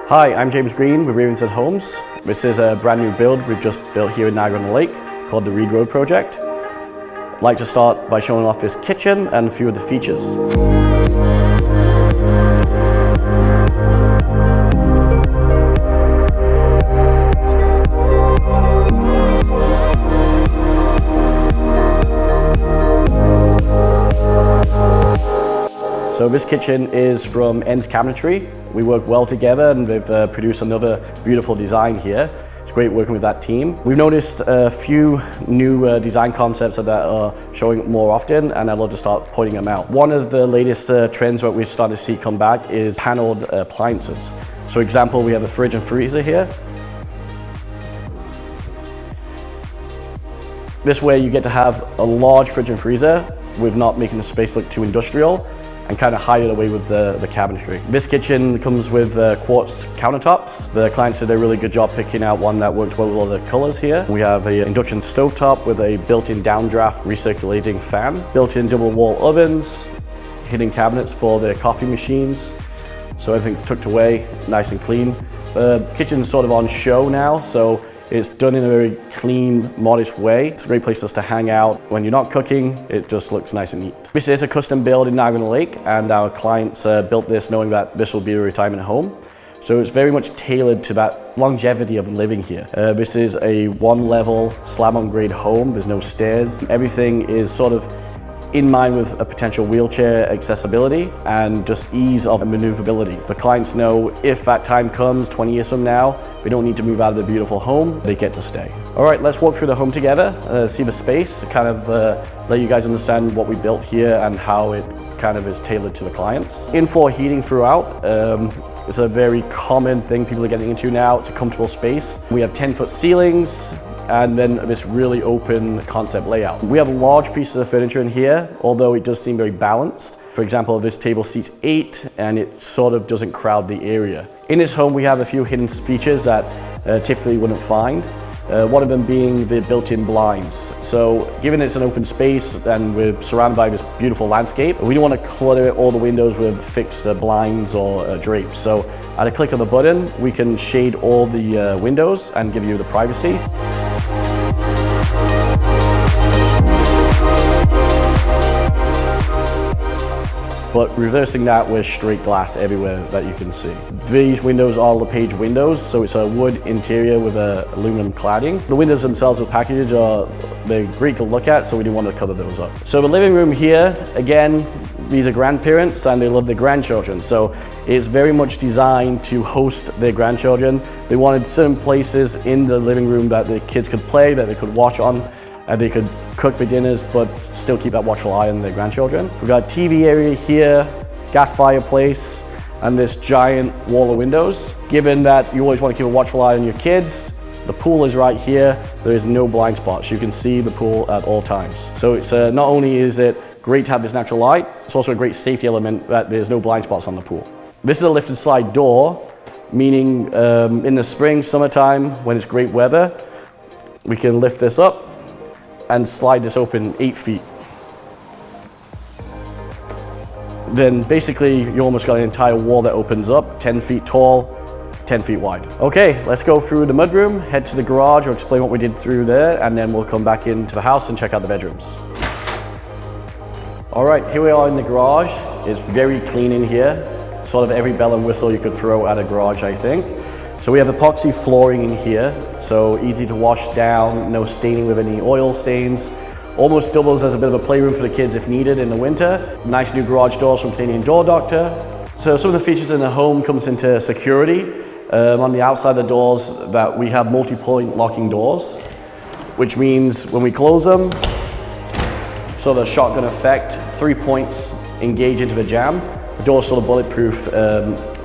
Hi, I'm James Green with Ravenshead Homes. This is a brand new build we've just built here in Niagara-on-the-Lake called the Reed Road Project. I'd like to start by showing off this kitchen and a few of the features. So this kitchen is from Ends Cabinetry. We work well together and they've produced another beautiful design here. It's great working with that team. We've noticed a few new design concepts that are showing more often, and I'd love to start pointing them out. One of the latest trends that we've started to see come back is paneled appliances. So for example, we have a fridge and freezer here. This way you get to have a large fridge and freezer with not making the space look too industrial, and kind of hide it away with the cabinetry. This kitchen comes with quartz countertops. The client did a really good job picking out one that worked well with all the colors here. We have an induction stovetop with a built-in downdraft recirculating fan, built-in double wall ovens, hidden cabinets for the coffee machines. So everything's tucked away, nice and clean. The kitchen's sort of on show now, so it's done in a very clean, modest way. It's a great place just to hang out. When you're not cooking, it just looks nice and neat. This is a custom build in Niagara-on-the-Lake, and our clients built this knowing that this will be a retirement home. So it's very much tailored to that longevity of living here. This is a one-level slab-on-grade home. There's no stairs. Everything is sort of in mind with a potential wheelchair accessibility and just ease of maneuverability. The clients know if that time comes 20 years from now, they don't need to move out of their beautiful home, they get to stay. All right, let's walk through the home together, see the space, kind of let you guys understand what we built here and how it kind of is tailored to the clients. In-floor heating throughout. It's a very common thing people are getting into now. It's a comfortable space. We have 10-foot ceilings, and then this really open concept layout. We have large pieces of furniture in here, although it does seem very balanced. For example, this table seats 8, and it sort of doesn't crowd the area. In this home, we have a few hidden features that typically you wouldn't find. One of them being the built-in blinds. So given it's an open space and we're surrounded by this beautiful landscape, we don't want to clutter all the windows with fixed blinds or drapes. So at a click of a button, we can shade all the windows and give you the privacy. But reversing that with straight glass everywhere that you can see. These windows are LePage windows, so it's a wood interior with aluminum cladding. The windows themselves with package they're great to look at, so we didn't want to cover those up. So the living room here, again, these are grandparents and they love their grandchildren. So it's very much designed to host their grandchildren. They wanted certain places in the living room that the kids could play, that they could watch on, and they could cook for dinners, but still keep that watchful eye on their grandchildren. We've got a TV area here, gas fireplace, and this giant wall of windows. Given that you always want to keep a watchful eye on your kids, the pool is right here. There is no blind spots. You can see the pool at all times. So it's not only is it great to have this natural light, it's also a great safety element that there's no blind spots on the pool. This is a lifted slide door, meaning in the spring, summertime, when it's great weather, we can lift this up and slide this open 8 feet. Then basically you almost got an entire wall that opens up, 10 feet tall, 10 feet wide. Okay, let's go through the mudroom, head to the garage, I'll explain what we did through there, and then we'll come back into the house and check out the bedrooms. All right, here we are in the garage. It's very clean in here. Sort of every bell and whistle you could throw at a garage, I think. So we have epoxy flooring in here, so easy to wash down, no staining with any oil stains. Almost doubles as a bit of a playroom for the kids if needed in the winter. Nice new garage doors from Canadian Door Doctor. So some of the features in the home comes into security. On the outside of the doors that we have multi-point locking doors, which means when we close them, sort of a shotgun effect, 3 points engage into the jamb. The door's sort of bulletproof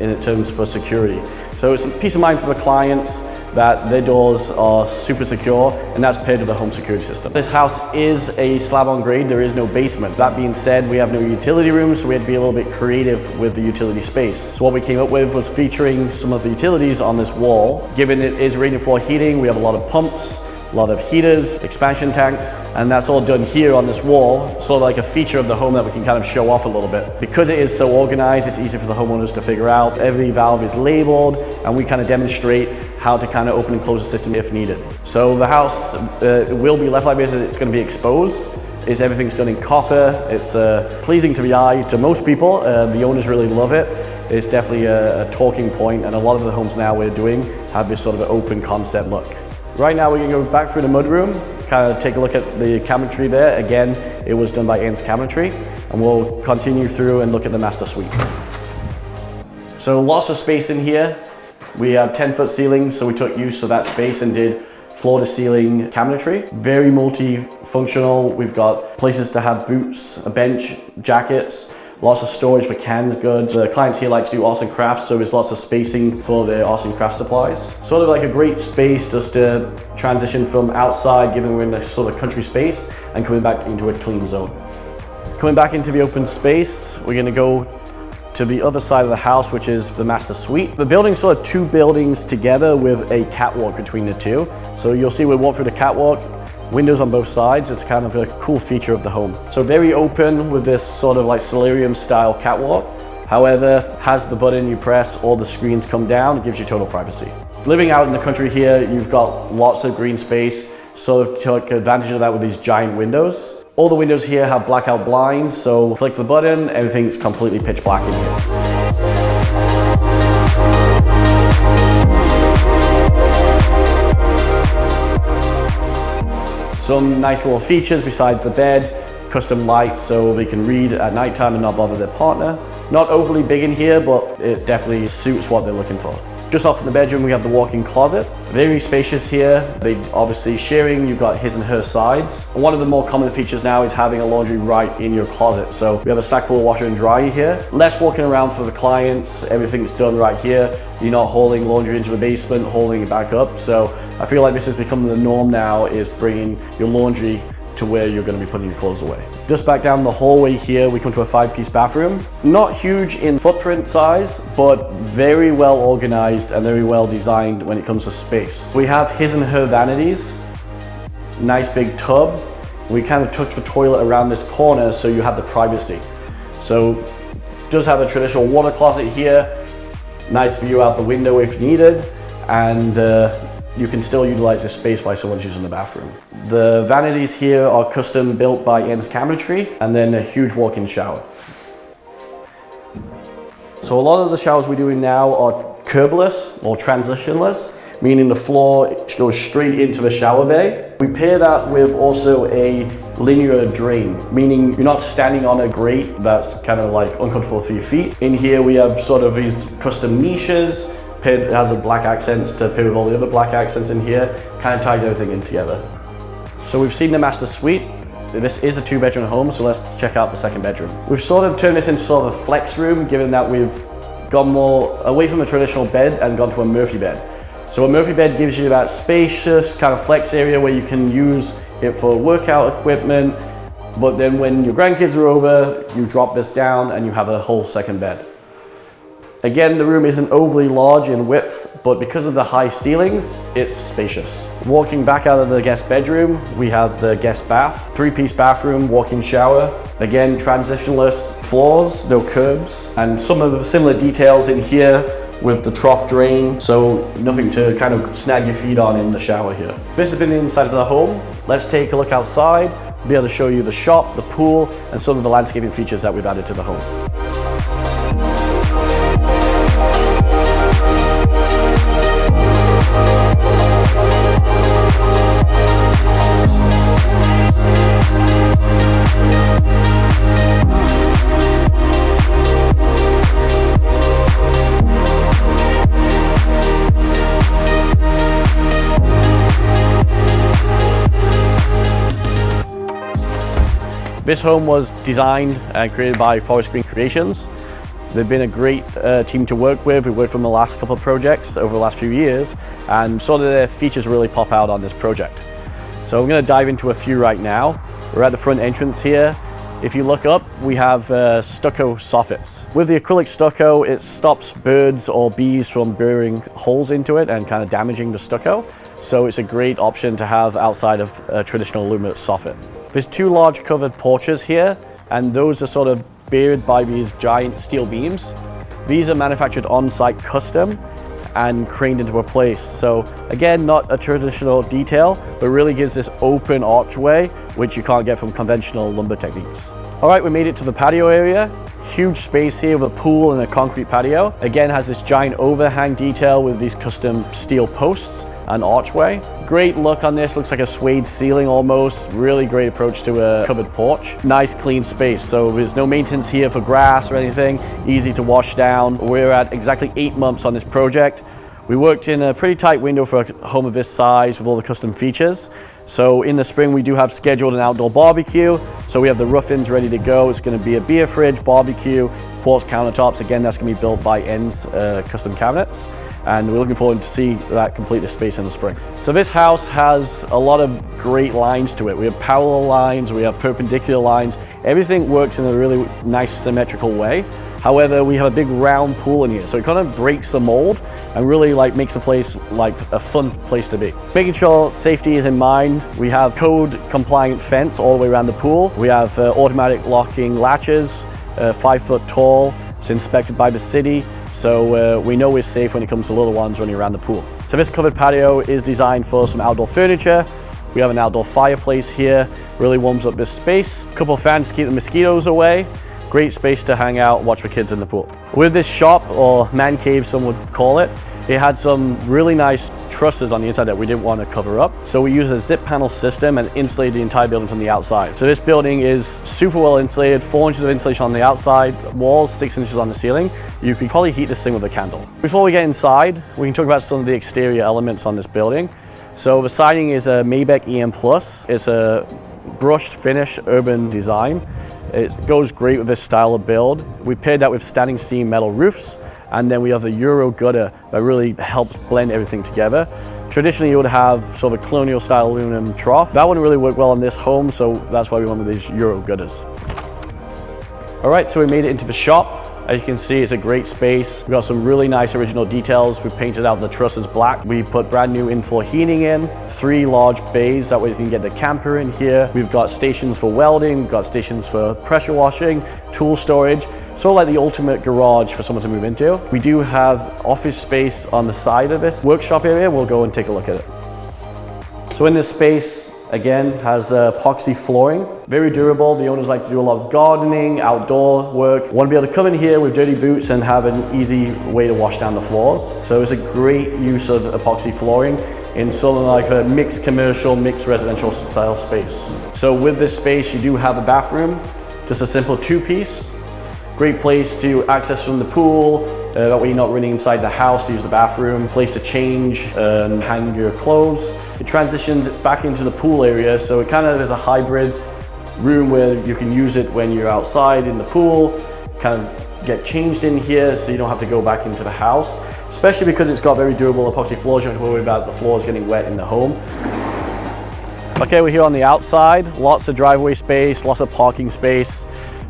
in terms for security. So it's a peace of mind for the clients that their doors are super secure, and that's paired with the home security system. This house is a slab on grade, there is no basement. That being said, we have no utility room, so we had to be a little bit creative with the utility space. So what we came up with was featuring some of the utilities on this wall. Given it is rated floor heating, we have a lot of pumps, a lot of heaters, expansion tanks, and that's all done here on this wall, sort of like a feature of the home that we can kind of show off a little bit. Because it is so organized, it's easy for the homeowners to figure out. Every valve is labeled, and we kind of demonstrate how to kind of open and close the system if needed. So the house will be left like this, it's going to be exposed. Everything's done in copper. It's pleasing to the eye to most people. The owners really love it. It's definitely a talking point, and a lot of the homes now we're doing have this sort of an open concept look. Right now we're going to go back through the mudroom, kind of take a look at the cabinetry there. Again, it was done by Ian's Cabinetry, and we'll continue through and look at the master suite. So lots of space in here. We have 10-foot ceilings, so we took use of that space and did floor-to-ceiling cabinetry. Very multi-functional. We've got places to have boots, a bench, jackets, lots of storage for canned goods. The clients here like to do arts and crafts, so there's lots of spacing for their arts and craft supplies. Sort of like a great space just to transition from outside, given we're in a sort of country space, and coming back into a clean zone. Coming back into the open space, we're gonna go to the other side of the house, which is the master suite. The building's sort of two buildings together with a catwalk between the two. So you'll see we walk through the catwalk, windows on both sides. It's kind of a cool feature of the home. So very open with this sort of like solarium style catwalk. However, has the button you press, all the screens come down, it gives you total privacy. Living out in the country here, you've got lots of green space, so take advantage of that with these giant windows. All the windows here have blackout blinds, so click the button, everything's completely pitch black in here. Some nice little features besides the bed, custom lights so they can read at nighttime and not bother their partner. Not overly big in here, but it definitely suits what they're looking for. Just off in the bedroom, we have the walk-in closet. Very spacious here. They obviously sharing, you've got his and her sides. And one of the more common features now is having a laundry right in your closet. So we have a stackable washer and dryer here. Less walking around for the clients. Everything's done right here. You're not hauling laundry into the basement, hauling it back up. So I feel like this has become the norm now, is bringing your laundry to where you're going to be putting your clothes away. Just back down the hallway here, we come to a 5-piece bathroom. Not huge in footprint size, but very well organized and very well designed when it comes to space. We have his and her vanities, nice big tub. We kind of tucked the toilet around this corner so you have the privacy. So does have a traditional water closet here, nice view out the window if needed, and you can still utilize this space while someone's using the bathroom. The vanities here are custom built by Ian's Cabinetry, and then a huge walk-in shower. So a lot of the showers we're doing now are curbless or transitionless, meaning the floor goes straight into the shower bay. We pair that with also a linear drain, meaning you're not standing on a grate that's kind of like uncomfortable for your feet. In here we have sort of these custom niches. It has a black accents to pair with all the other black accents in here, kind of ties everything in together. So we've seen the master suite. This is a 2-bedroom home, so let's check out the second bedroom. We've sort of turned this into sort of a flex room, given that we've gone more away from the traditional bed and gone to a Murphy bed. So a Murphy bed gives you that spacious kind of flex area where you can use it for workout equipment, but then when your grandkids are over, you drop this down and you have a whole second bed. Again, the room isn't overly large in width, but because of the high ceilings, it's spacious. Walking back out of the guest bedroom, we have the guest bath, 3-piece bathroom, walk-in shower. Again, transitionless floors, no curbs, and some of the similar details in here with the trough drain, so nothing to kind of snag your feet on in the shower here. This has been the inside of the home. Let's take a look outside. We'll be able to show you the shop, the pool, and some of the landscaping features that we've added to the home. This home was designed and created by Forest Green Creations. They've been a great team to work with. We've worked from the last couple of projects over the last few years, and sort of their features really pop out on this project. So I'm going to dive into a few right now. We're at the front entrance here. If you look up, we have stucco soffits. With the acrylic stucco, it stops birds or bees from burrowing holes into it and kind of damaging the stucco. so it's a great option to have outside of a traditional aluminum soffit. There's two large covered porches here, and those are sort of bearded by these giant steel beams. These are manufactured on-site custom and craned into a place. So again, not a traditional detail, but really gives this open archway, which you can't get from conventional lumber techniques. All right, we made it to the patio area. Huge space here with a pool and a concrete patio. Again, has this giant overhang detail with these custom steel posts and archway. Great look on this, looks like a suede ceiling almost. Really great approach to a covered porch. Nice clean space, so there's no maintenance here for grass or anything. Easy to wash down. We're at exactly 8 months on this project. We worked in a pretty tight window for a home of this size with all the custom features. So in the spring, we do have scheduled an outdoor barbecue. So we have the rough-ins ready to go. It's gonna be a beer fridge, barbecue, quartz countertops. Again, that's gonna be built by Ends Custom Cabinets. And we're looking forward to see that complete the space in the spring. So this house has a lot of great lines to it. We have parallel lines, we have perpendicular lines. Everything works in a really nice symmetrical way. However, we have a big round pool in here, so it kind of breaks the mold and really makes the place like a fun place to be. Making sure safety is in mind, we have code compliant fence all the way around the pool. We have automatic locking latches, 5 foot tall. It's inspected by the city, so we know we're safe when it comes to little ones running around the pool. So this covered patio is designed for some outdoor furniture. We have an outdoor fireplace here, really warms up this space. A couple of fans to keep the mosquitoes away. Great space to hang out, watch the kids in the pool. With this shop, or man cave some would call it, it had some really nice trusses on the inside that we didn't want to cover up. So we used a zip panel system and insulated the entire building from the outside. So this building is super well insulated, 4 inches of insulation on the outside, walls 6 inches on the ceiling. You could probably heat this thing with a candle. Before we get inside, we can talk about some of the exterior elements on this building. So the siding is a Maybach EM+. It's a brushed finish urban design. It goes great with this style of build. We paired that with standing seam metal roofs, and then we have a Euro gutter that really helps blend everything together. Traditionally, you would have sort of a colonial style aluminum trough. That wouldn't really work well on this home, so that's why we went with these Euro gutters. All right, so we made it into the shop. As you can see, it's a great space. We've got some really nice original details. We painted out the trusses black. We put brand new in-floor heating in, 3 large bays, that way you can get the camper in here. We've got stations for welding, we've got stations for pressure washing, tool storage, sort of like the ultimate garage for someone to move into. We do have office space on the side of this workshop area. We'll go and take a look at it. So in this space, again, has epoxy flooring, very durable. The owners like to do a lot of gardening, outdoor work. Want to be able to come in here with dirty boots and have an easy way to wash down the floors. So it's a great use of epoxy flooring in sort of like a mixed commercial, mixed residential style space. So with this space, you do have a bathroom, just a simple 2-piece. Great place to access from the pool, that way you're not running inside the house to use the bathroom, place to change and hang your clothes. It transitions back into the pool area, so it kind of is a hybrid room where you can use it when you're outside in the pool, kind of get changed in here so you don't have to go back into the house, especially because it's got very durable epoxy floors. You don't have to worry about the floors getting wet in the home. Okay, we're here on the outside, lots of driveway space, lots of parking space.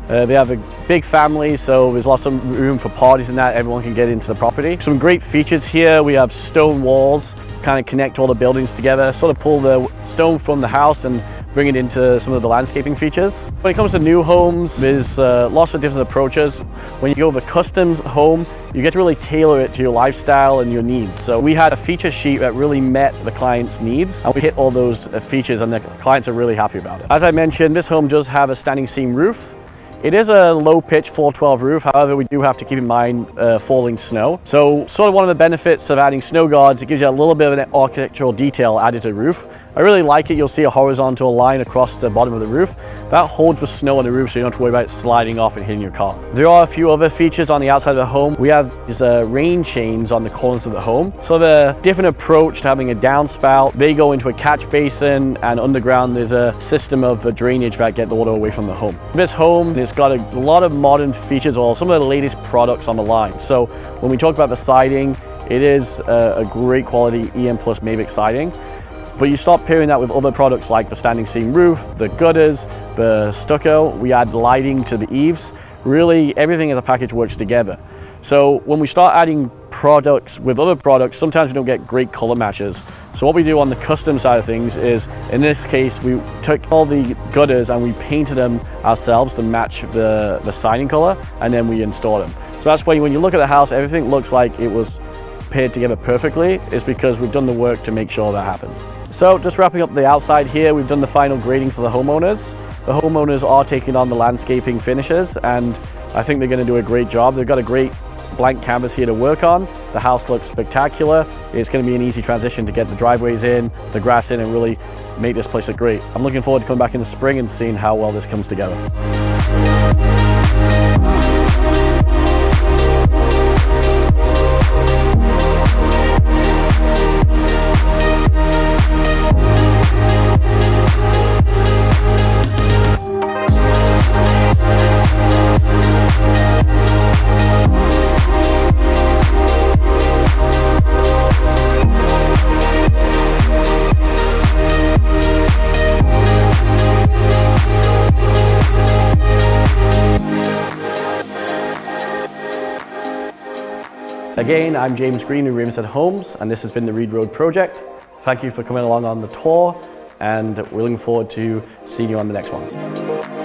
They have a big family, so there's lots of room for parties and that. Everyone can get into the property. Some great features here. We have stone walls, kind of connect all the buildings together, sort of pull the stone from the house and bring it into some of the landscaping features. When it comes to new homes, there's lots of different approaches. When you go with a custom home, you get to really tailor it to your lifestyle and your needs. So we had a feature sheet that really met the client's needs, and we hit all those features, and the clients are really happy about it. As I mentioned, this home does have a standing seam roof. It is a low pitch 412 roof, however we do have to keep in mind falling snow. So sort of one of the benefits of adding snow guards, it gives you a little bit of an architectural detail added to the roof. I really like it. You'll see a horizontal line across the bottom of the roof. That holds the snow on the roof so you don't have to worry about it sliding off and hitting your car. There are a few other features on the outside of the home. We have these rain chains on the corners of the home. So a different approach to having a downspout. They go into a catch basin, and underground there's a system of drainage that get the water away from the home. This home, it's got a lot of modern features, or some of the latest products on the line. So when we talk about the siding, it is a great quality EM+ Maybach siding. But you start pairing that with other products like the standing seam roof, the gutters, the stucco. We add lighting to the eaves. Really, everything as a package works together. So when we start adding products with other products, sometimes we don't get great color matches. So what we do on the custom side of things is, in this case, we took all the gutters and we painted them ourselves to match the siding color, and then we installed them. So that's why when you look at the house, everything looks like it was paired together perfectly. It's because we've done the work to make sure that happened. So just wrapping up the outside here, we've done the final grading for the homeowners. The homeowners are taking on the landscaping finishes, and I think they're going to do a great job. They've got a great blank canvas here to work on. The house looks spectacular. It's going to be an easy transition to get the driveways in, the grass in, and really make this place look great. I'm looking forward to coming back in the spring and seeing how well this comes together. Again, I'm James Green with Ravenshead Homes, and this has been the Reed Road Project. Thank you for coming along on the tour, and we're looking forward to seeing you on the next one.